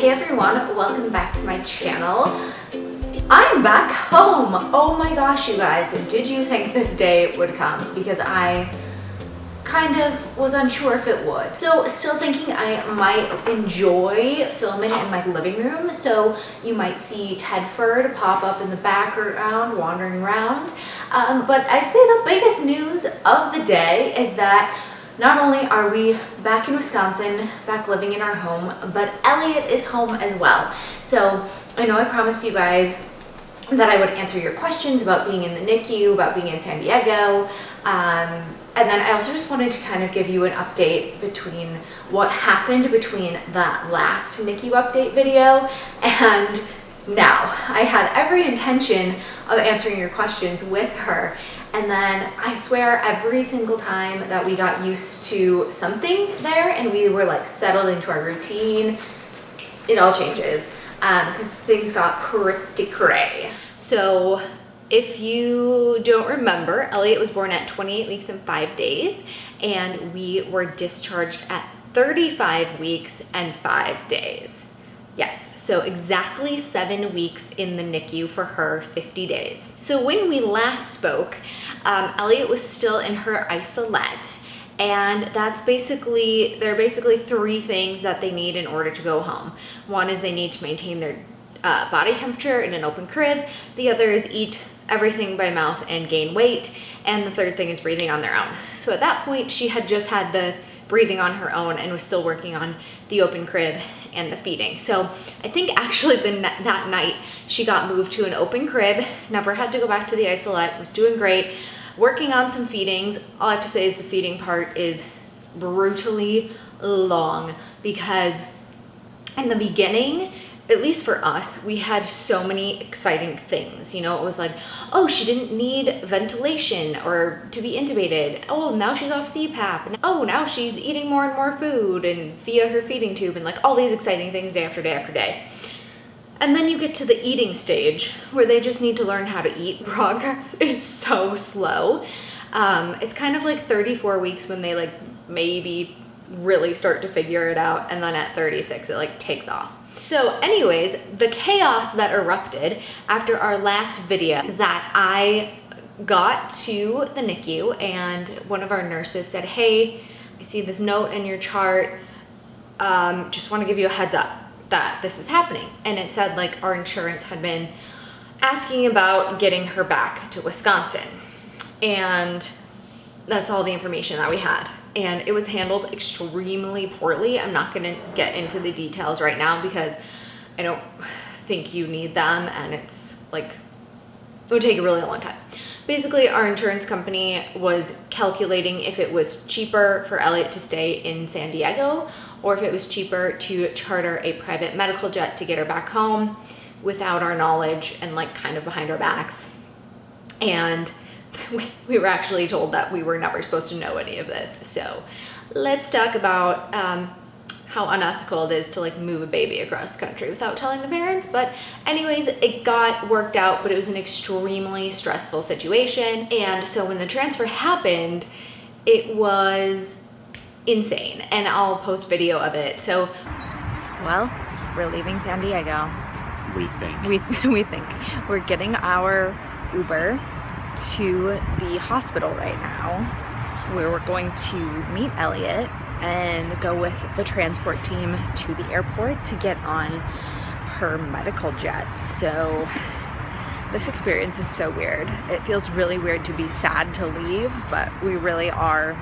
Hey everyone, welcome back to my channel. I'm back home. Oh my gosh, you guys, did you think this day would come? Because I kind of was unsure if it would. So still thinking I might enjoy filming in my living room. So you might see Tedford pop up in the background, wandering around. But I'd say the biggest news of the day is that not only are we back in Wisconsin, back living in our home, but Elliot is home as well. So I know I promised you guys that I would answer your questions about being in the NICU, about being in San Diego. And then I also just wanted to kind of give you an update between what happened between that last NICU update video and now. I had every intention of answering your questions with her. And then I swear every single time that we got used to something there and we were like settled into our routine, it all changes because things got pretty cray. So if you don't remember, Elliot was born at 28 weeks and 5 days and we were discharged at 35 weeks and 5 days. Yes, so exactly 7 weeks in the NICU for her 50 days. So when we last spoke, Elliot was still in her isolette, and there are basically three things that they need in order to go home. One is they need to maintain their body temperature in an open crib. The other is eat everything by mouth and gain weight. And the third thing is breathing on their own. So at that point, she had just had the breathing on her own and was still working on the open crib and the feeding. So I think actually that night she got moved to an open crib, never had to go back to the isolette, was doing great, working on some feedings. All I have to say is the feeding part is brutally long because in the beginning, at least for us, we had so many exciting things. You know, it was like, oh, she didn't need ventilation or to be intubated. Oh, now she's off CPAP. And oh, now she's eating more and more food and via her feeding tube and like all these exciting things day after day after day. And then you get to the eating stage where they just need to learn how to eat. Progress is so slow. It's kind of like 34 weeks when they like maybe really start to figure it out. And then at 36, it like takes off. So anyways, the chaos that erupted after our last video is that I got to the NICU and one of our nurses said, hey, I see this note in your chart. Just want to give you a heads up that this is happening. And it said like our insurance had been asking about getting her back to Wisconsin. And that's all the information that we had. And it was handled extremely poorly. I'm not gonna get into the details right now because I don't think you need them and it's like, it would take a really long time. Basically, our insurance company was calculating if it was cheaper for Elliot to stay in San Diego or if it was cheaper to charter a private medical jet to get her back home without our knowledge and like kind of behind our backs. And we were actually told that we were never supposed to know any of this. So let's talk about how unethical it is to like move a baby across the country without telling the parents. But anyways, it got worked out, but it was an extremely stressful situation. And so when the transfer happened, it was insane. And I'll post video of it. So, well, we're leaving San Diego. We think. We think. We're getting our Uber to the hospital right now where we're going to meet Elliot and go with the transport team to the airport to get on her medical jet. So this experience is so weird. It feels really weird to be sad to leave, but we really are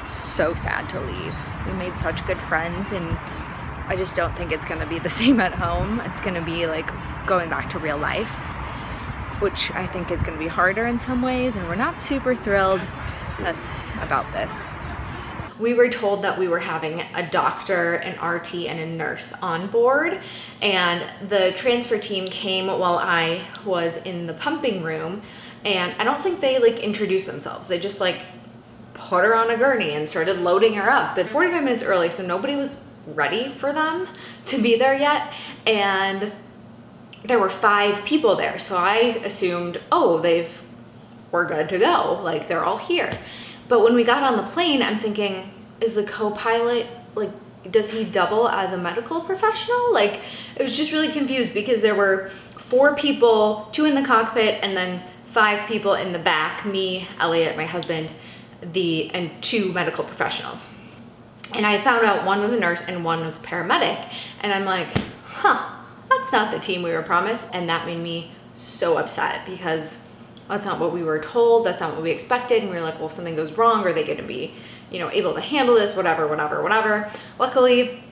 so sad to leave. We made such good friends and I just don't think it's gonna be the same at home. It's gonna be like going back to real life, which I think is going to be harder in some ways, and we're not super thrilled about this. We were told that we were having a doctor, an RT, and a nurse on board, and the transfer team came while I was in the pumping room, and I don't think they like introduced themselves. They just like put her on a gurney and started loading her up. But 45 minutes early, so nobody was ready for them to be there yet, and there were 5 people there, so I assumed, oh, we're good to go, like they're all here. But when we got on the plane, I'm thinking, is the co-pilot like does he double as a medical professional? Like, it was just really confused because there were 4 people, 2 in the cockpit and then 5 people in the back, me, Elliot, my husband, and 2 medical professionals. And I found out one was a nurse and one was a paramedic. And I'm like, that's not the team we were promised. And that made me so upset because that's not what we were told. That's not what we expected. And we were like, well, if something goes wrong, are they going to be, able to handle this? Whatever. Luckily,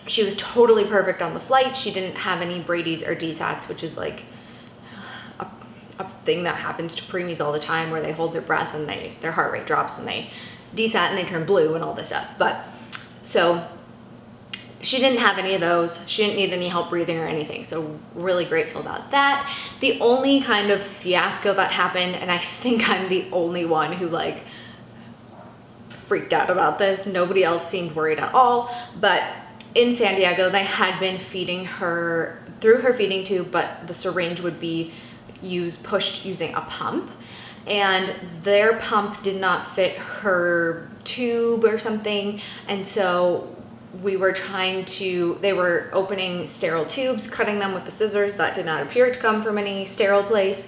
she was totally perfect on the flight. She didn't have any Brady's or DSATs, which is like a thing that happens to preemies all the time where they hold their breath and their heart rate drops and they DSAT and they turn blue and all this stuff. But so she didn't have any of those. She didn't need any help breathing or anything. So really grateful about that. The only kind of fiasco that happened, and I think I'm the only one who like freaked out about this. Nobody else seemed worried at all. But in San Diego, they had been feeding her through her feeding tube, but the syringe would be pushed using a pump. And their pump did not fit her tube or something. And so they were opening sterile tubes, cutting them with the scissors that did not appear to come from any sterile place,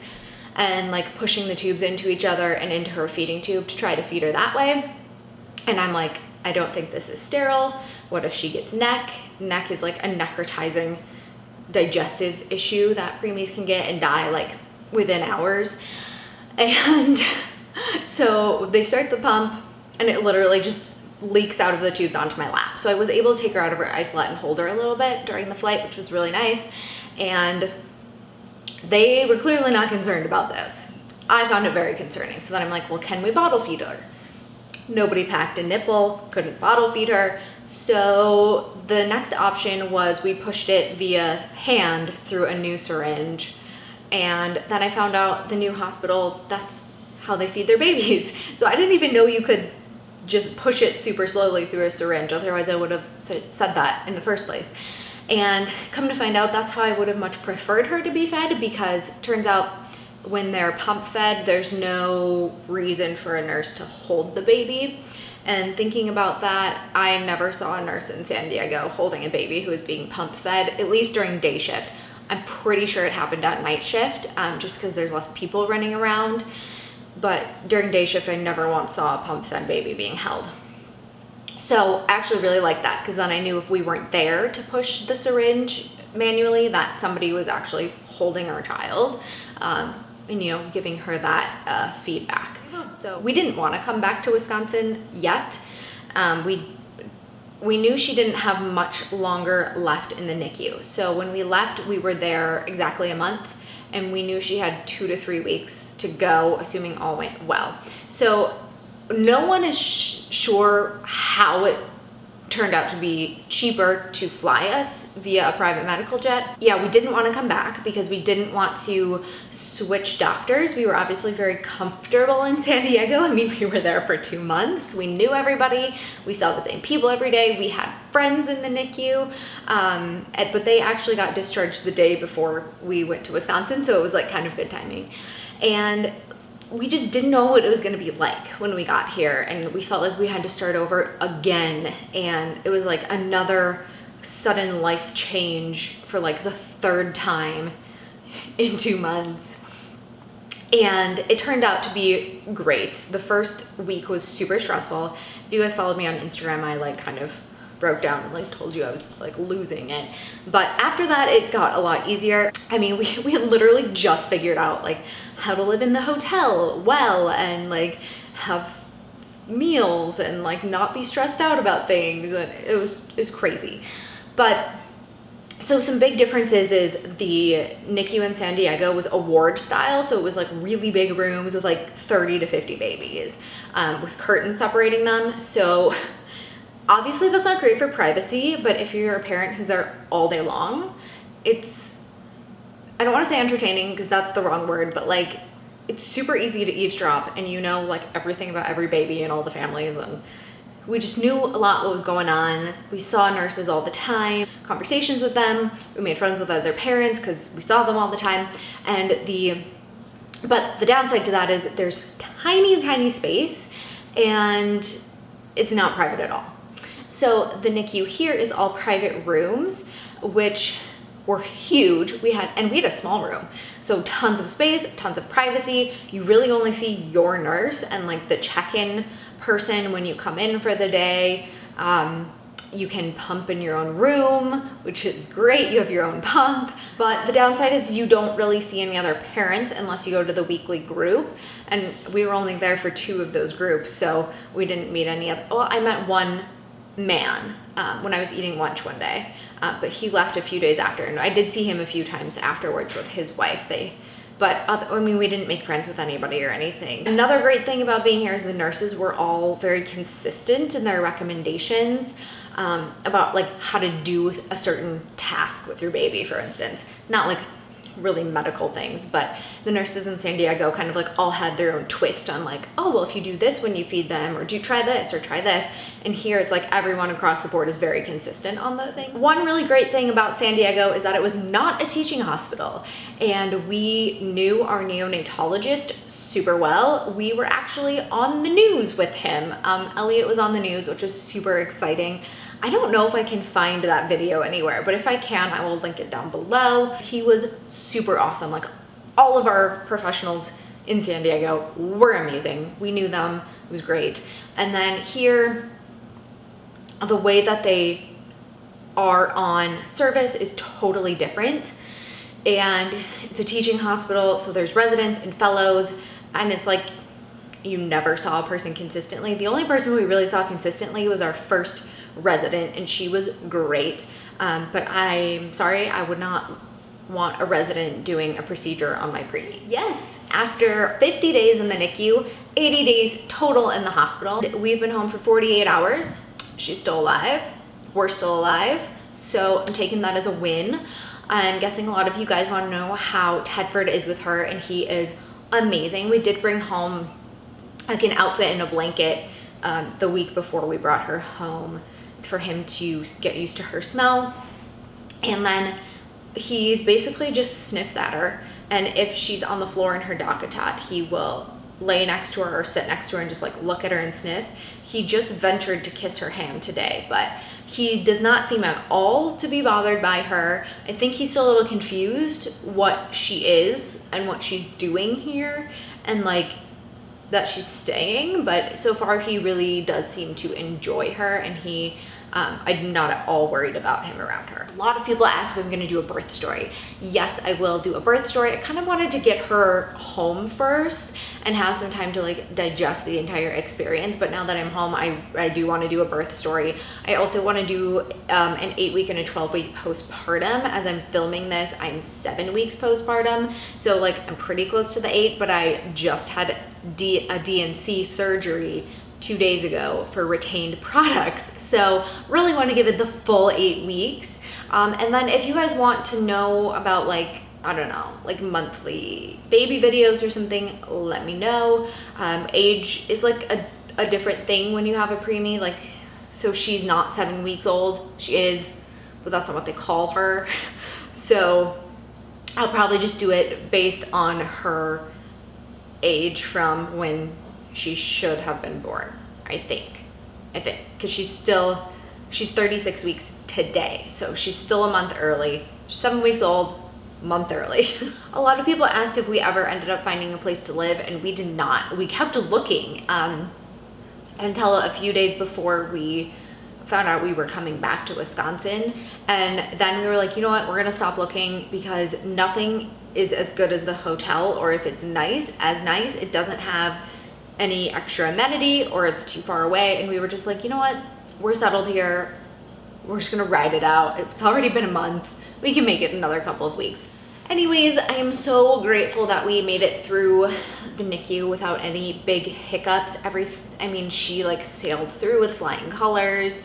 and like pushing the tubes into each other and into her feeding tube to try to feed her that way. And I'm like, I don't think this is sterile. What if she gets neck? Neck is like a necrotizing digestive issue that preemies can get and die like within hours. And so they start the pump and it literally just leaks out of the tubes onto my lap. So I was able to take her out of her isolette and hold her a little bit during the flight, which was really nice. And they were clearly not concerned about this. I found it very concerning. So then I'm like, well, can we bottle feed her? Nobody packed a nipple, couldn't bottle feed her. So the next option was we pushed it via hand through a new syringe. And then I found out the new hospital, that's how they feed their babies. So I didn't even know you could just push it super slowly through a syringe. Otherwise I would have said that in the first place. And come to find out, that's how I would have much preferred her to be fed, because it turns out when they're pump fed, there's no reason for a nurse to hold the baby. And thinking about that, I never saw a nurse in San Diego holding a baby who was being pump fed, at least during day shift. I'm pretty sure it happened at night shift, just because there's less people running around. But during day shift, I never once saw a pump fed baby being held. So I actually really liked that, because then I knew if we weren't there to push the syringe manually, that somebody was actually holding our child, and giving her that feedback. So we didn't want to come back to Wisconsin yet. We knew she didn't have much longer left in the NICU. So when we left, we were there exactly a month, and we knew she had 2 to 3 weeks to go, assuming all went well. So no one is sure how it turned out to be cheaper to fly us via a private medical jet. Yeah, we didn't want to come back because we didn't want to switch doctors. We were obviously very comfortable in San Diego. I mean, we were there for 2 months. We knew everybody. We saw the same people every day. We had friends in the NICU, but they actually got discharged the day before we went to Wisconsin, so it was like kind of good timing. And we just didn't know what it was going to be like when we got here, and we felt like we had to start over again. And it was like another sudden life change for like the 3rd time in 2 months. And it turned out to be great. The first week was super stressful. If you guys followed me on Instagram, I like kind of broke down and like told you I was like losing it. But after that, it got a lot easier. I mean, we had literally just figured out like how to live in the hotel well, and like have meals and like not be stressed out about things. And it was crazy. But so some big differences is the NICU in San Diego was a ward style. So it was like really big rooms with like 30 to 50 babies, with curtains separating them. So obviously that's not great for privacy, but if you're a parent who's there all day long, it's, I don't want to say entertaining because that's the wrong word, but like it's super easy to eavesdrop, and like everything about every baby and all the families, and we just knew a lot what was going on. We saw nurses all the time, conversations with them. We made friends with other parents because we saw them all the time. But the downside to that is there's tiny space, and it's not private at all. So the NICU here is all private rooms, which were huge. We had a small room. So tons of space, tons of privacy. You really only see your nurse and like the check-in person when you come in for the day. You can pump in your own room, which is great. You have your own pump. But the downside is you don't really see any other parents unless you go to the weekly group. And we were only there for 2 of those groups, so we didn't meet any other. Well, I met one man when I was eating lunch one day, but he left a few days after, and I did see him a few times afterwards with his wife. We didn't make friends with anybody or anything. Another great thing about being here is the nurses were all very consistent in their recommendations about like how to do a certain task with your baby, for instance. Not like really medical things, but the nurses in San Diego kind of like all had their own twist on like, oh, well, if you do this when you feed them, or do you try this or try this. And here it's like everyone across the board is very consistent on those things. One really great thing about San Diego is that it was not a teaching hospital, and we knew our neonatologist super well. We were actually on the news with him. Elliot was on the news, which is super exciting. I don't know if I can find that video anywhere, but if I can, I will link it down below. He was super awesome. Like, all of our professionals in San Diego were amazing. We knew them. It was great. And then here, the way that they are on service is totally different. And it's a teaching hospital, so there's residents and fellows, and it's like you never saw a person consistently. The only person we really saw consistently was our first resident, and she was great. But I'm sorry, I would not want a resident doing a procedure on my preemie. Yes, after 50 days in the NICU, 80 days total in the hospital, we've been home for 48 hours. She's still alive. We're still alive. So I'm taking that as a win. I'm guessing a lot of you guys want to know how Tedford is with her, and he is amazing. We did bring home like an outfit and a blanket the week before we brought her home for him to get used to her smell. And then he's basically just sniffs at her, and if she's on the floor in her DockATot, he will lay next to her or sit next to her and just like look at her and sniff. He just ventured to kiss her hand today, but he does not seem at all to be bothered by her. I think he's still a little confused what she is and what she's doing here, and like that she's staying, but so far he really does seem to enjoy her, and I'm not at all worried about him around her. A lot of people asked if I'm gonna do a birth story. Yes, I will do a birth story. I kind of wanted to get her home first and have some time to like digest the entire experience, but now that I'm home, I do want to do a birth story. I also want to do an 8-week and a 12-week postpartum. As I'm filming this, I'm 7 weeks postpartum, so like I'm pretty close to the 8, but I just had a DNC surgery 2 days ago for retained products. So really want to give it the full 8 weeks. And then if you guys want to know about like, I don't know, like monthly baby videos or something, let me know. Age is like a different thing when you have a preemie. Like, so she's not 7 weeks old. She is, but that's not what they call her. So I'll probably just do it based on her age from when she should have been born, I think, because she's 36 weeks today, so she's still a month early. She's 7 weeks old, month early. A lot of people asked if we ever ended up finding a place to live, and we did not. We kept looking until a few days before we found out we were coming back to Wisconsin, and then we were like, you know what, we're gonna stop looking because nothing is as good as the hotel, or if it's nice, it doesn't have any extra amenity, or it's too far away. And we were just like, you know what, we're settled here, we're just gonna ride it out. It's already been a month, we can make it another couple of weeks. Anyways, I am so grateful that we made it through the NICU without any big hiccups. She like sailed through with flying colors.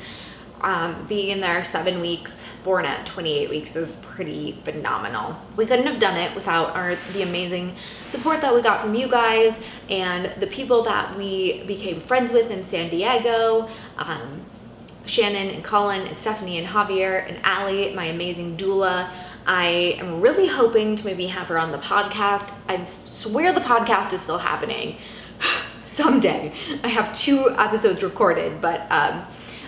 Being in there 7 weeks, born at 28 weeks is pretty phenomenal. We couldn't have done it without the amazing support that we got from you guys and the people that we became friends with in San Diego. Shannon and Colin and Stephanie and Javier and Allie, my amazing doula. I am really hoping to maybe have her on the podcast. I swear the podcast is still happening someday. I have 2 episodes recorded, but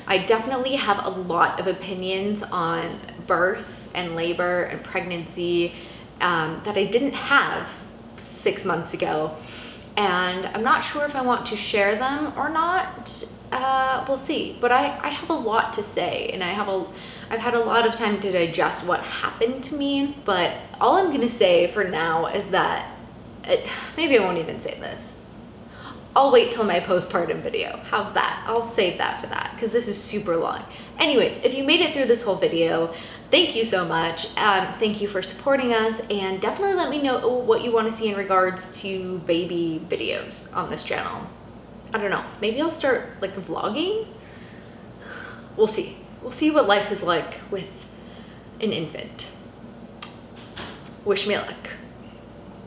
I definitely have a lot of opinions on birth and labor and pregnancy that I didn't have 6 months ago. And I'm not sure if I want to share them or not. We'll see. But I have a lot to say, and I've had a lot of time to digest what happened to me. But all I'm gonna say for now is that, maybe I won't even say this. I'll wait till my postpartum video. How's that? I'll save that for that, because this is super long. Anyways, if you made it through this whole video, thank you so much. Thank you for supporting us, and definitely let me know what you want to see in regards to baby videos on this channel. I don't know, maybe I'll start like vlogging? We'll see. We'll see what life is like with an infant. Wish me luck.